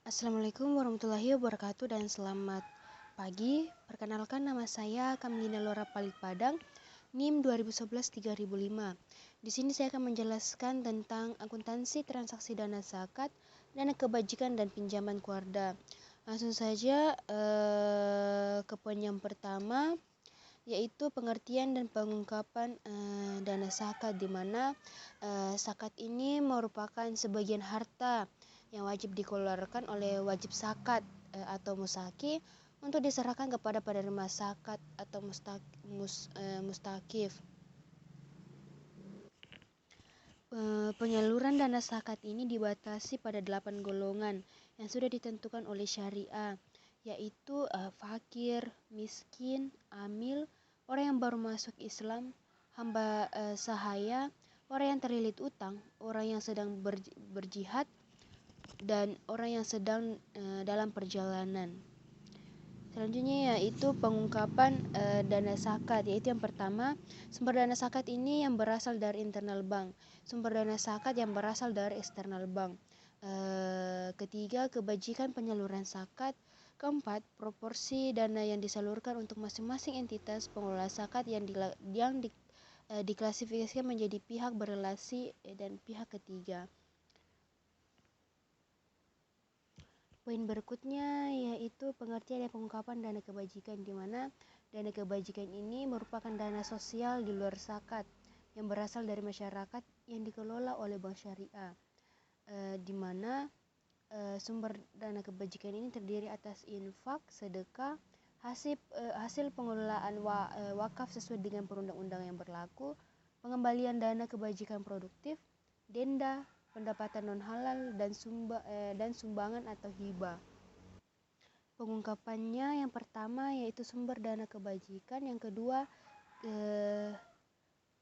Assalamualaikum warahmatullahi wabarakatuh dan selamat pagi. Perkenalkan, nama saya Kamlina Lora Palitpadang, NIM 2011-3005. Di sini saya akan menjelaskan tentang akuntansi transaksi dana zakat, dana kebajikan dan pinjaman Kuarda. Langsung saja ke poin yang pertama, yaitu pengertian dan pengungkapan dana zakat, di mana zakat ini merupakan sebagian harta yang wajib dikeluarkan oleh wajib zakat atau musaki untuk diserahkan kepada penerima zakat atau mustakif. Penyaluran dana zakat ini dibatasi pada 8 golongan yang sudah ditentukan oleh syariah, yaitu fakir, miskin, amil, orang yang baru masuk Islam, hamba sahaya, orang yang terlilit utang, orang yang sedang berjihad, dan orang yang sedang dalam perjalanan. Selanjutnya yaitu pengungkapan dana zakat, yaitu yang pertama, sumber dana zakat ini yang berasal dari internal bank, sumber dana zakat yang berasal dari eksternal bank. Ketiga, kebajikan penyaluran zakat. Keempat, proporsi dana yang disalurkan untuk masing-masing entitas pengelola zakat yang diklasifikasikan menjadi pihak berelasi dan pihak ketiga. Poin berikutnya yaitu pengertian dan pengungkapan dana kebajikan, di mana dana kebajikan ini merupakan dana sosial di luar zakat yang berasal dari masyarakat yang dikelola oleh bank syariah, di mana sumber dana kebajikan ini terdiri atas infak, sedekah, hasil pengelolaan wakaf sesuai dengan perundang-undang yang berlaku, pengembalian dana kebajikan produktif, denda, pendapatan non halal, dan sumbangan atau hibah. Pengungkapannya yang pertama yaitu sumber dana kebajikan, yang kedua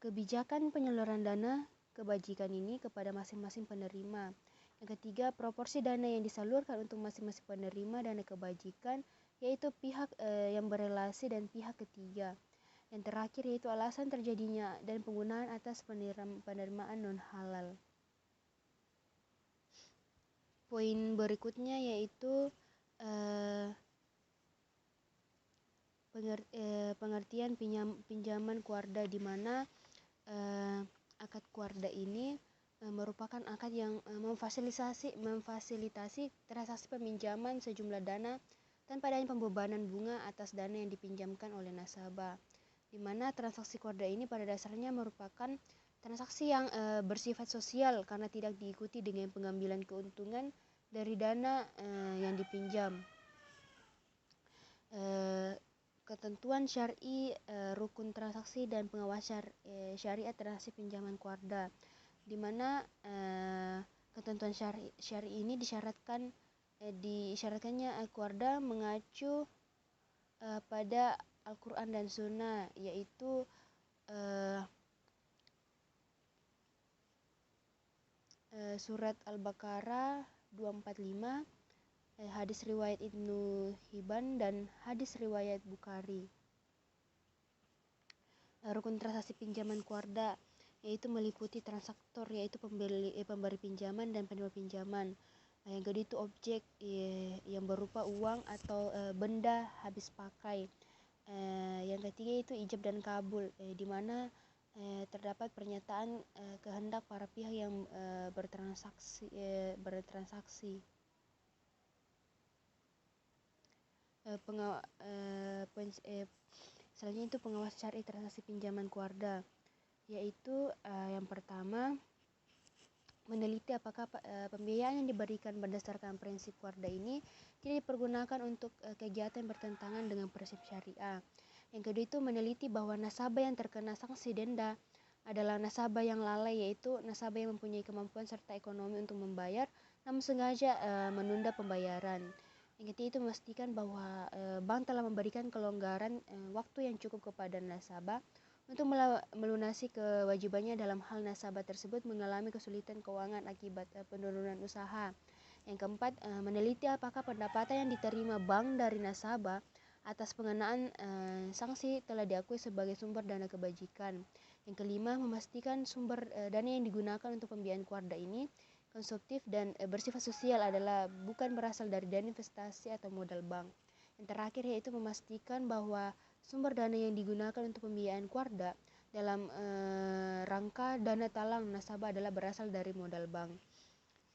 kebijakan penyaluran dana kebajikan ini kepada masing-masing penerima. Yang ketiga, proporsi dana yang disalurkan untuk masing-masing penerima dana kebajikan, yaitu pihak yang berelasi dan pihak ketiga. Yang terakhir yaitu alasan terjadinya dan penggunaan atas penerimaan non halal. Poin berikutnya yaitu pengertian pinjaman Kuarda, di mana akad Kuarda ini merupakan akad yang memfasilitasi transaksi peminjaman sejumlah dana tanpa adanya pembebanan bunga atas dana yang dipinjamkan oleh nasabah, di mana transaksi Kuarda ini pada dasarnya merupakan transaksi yang bersifat sosial karena tidak diikuti dengan pengambilan keuntungan dari dana yang dipinjam. Ketentuan syar'i, rukun transaksi dan pengawas syariat transaksi pinjaman Kuarda, di mana ketentuan syar'i ini disyaratkannya Kuarda mengacu pada Al-Quran dan Sunnah, yaitu surat Al-Baqarah 245, hadis riwayat Ibnu Hibban, dan hadis riwayat Bukhari. Rukun transaksi pinjaman Kuarda yaitu meliputi transaktor, yaitu pemberi pinjaman dan penerima pinjaman. Yang kedua itu objek yang berupa uang atau benda habis pakai. Yang ketiga itu ijab dan kabul, di mana terdapat pernyataan kehendak para pihak yang bertransaksi. Selanjutnya itu pengawas syar'i transaksi pinjaman Kuarda, yaitu yang pertama meneliti apakah pembiayaan yang diberikan berdasarkan prinsip Kuarda ini tidak dipergunakan untuk kegiatan yang bertentangan dengan prinsip syariah. Yang kedua itu meneliti bahwa nasabah yang terkena sanksi denda adalah nasabah yang lalai, yaitu nasabah yang mempunyai kemampuan serta ekonomi untuk membayar namun sengaja menunda pembayaran. Yang ketiga itu memastikan bahwa bank telah memberikan kelonggaran waktu yang cukup kepada nasabah untuk melunasi kewajibannya dalam hal nasabah tersebut mengalami kesulitan keuangan akibat penurunan usaha. Yang keempat, meneliti apakah pendapatan yang diterima bank dari nasabah atas pengenaan sanksi telah diakui sebagai sumber dana kebajikan. Yang kelima, memastikan sumber dana yang digunakan untuk pembiayaan Kuarda ini konsumtif dan bersifat sosial adalah bukan berasal dari dana investasi atau modal bank. Yang terakhir yaitu memastikan bahwa sumber dana yang digunakan untuk pembiayaan Kuarda dalam rangka dana talang nasabah adalah berasal dari modal bank.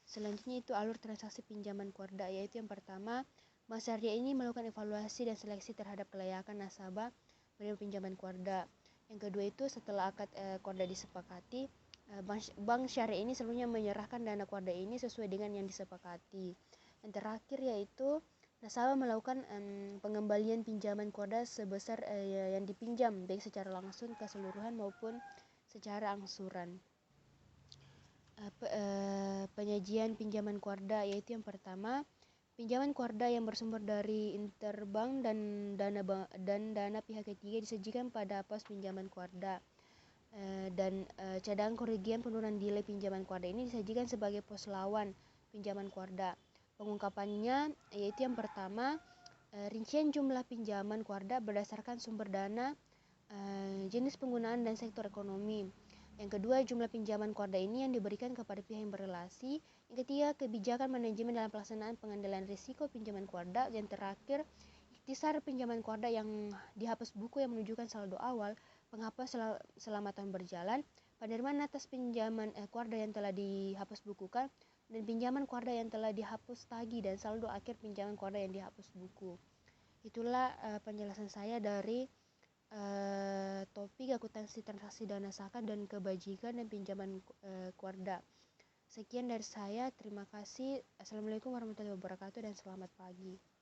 Selanjutnya itu alur transaksi pinjaman Kuarda, yaitu yang pertama, Bank Syariah ini melakukan evaluasi dan seleksi terhadap kelayakan nasabah menerima pinjaman Kuarda. Yang kedua itu setelah akad Kuarda disepakati, Bank Syariah ini seluruhnya menyerahkan dana Kuarda ini sesuai dengan yang disepakati. Yang terakhir yaitu nasabah melakukan pengembalian pinjaman Kuarda sebesar yang dipinjam, baik secara langsung keseluruhan maupun secara angsuran. Penyajian pinjaman Kuarda, yaitu yang pertama, pinjaman Kuarda yang bersumber dari interbank dan dana pihak ketiga disajikan pada pos pinjaman Kuarda. Dan cadangan kerugian penurunan nilai pinjaman Kuarda ini disajikan sebagai pos lawan pinjaman Kuarda. Pengungkapannya yaitu yang pertama, rincian jumlah pinjaman Kuarda berdasarkan sumber dana, jenis penggunaan dan sektor ekonomi. Yang kedua, jumlah pinjaman Kuarda ini yang diberikan kepada pihak yang berrelasi. Yang ketiga, kebijakan manajemen dalam pelaksanaan pengendalian risiko pinjaman Kuarda. Yang terakhir, ikhtisar pinjaman Kuarda yang dihapus buku yang menunjukkan saldo awal, penghapus selama tahun berjalan, penerimaan atas pinjaman Kuarda yang telah dihapus bukukan, dan pinjaman Kuarda yang telah dihapus tagih dan saldo akhir pinjaman Kuarda yang dihapus buku. Itulah penjelasan saya dari topik akuntansi transaksi dana zakat dan kebajikan dan pinjaman Kuarda. Sekian dari saya, terima kasih. Assalamualaikum warahmatullahi wabarakatuh dan selamat pagi.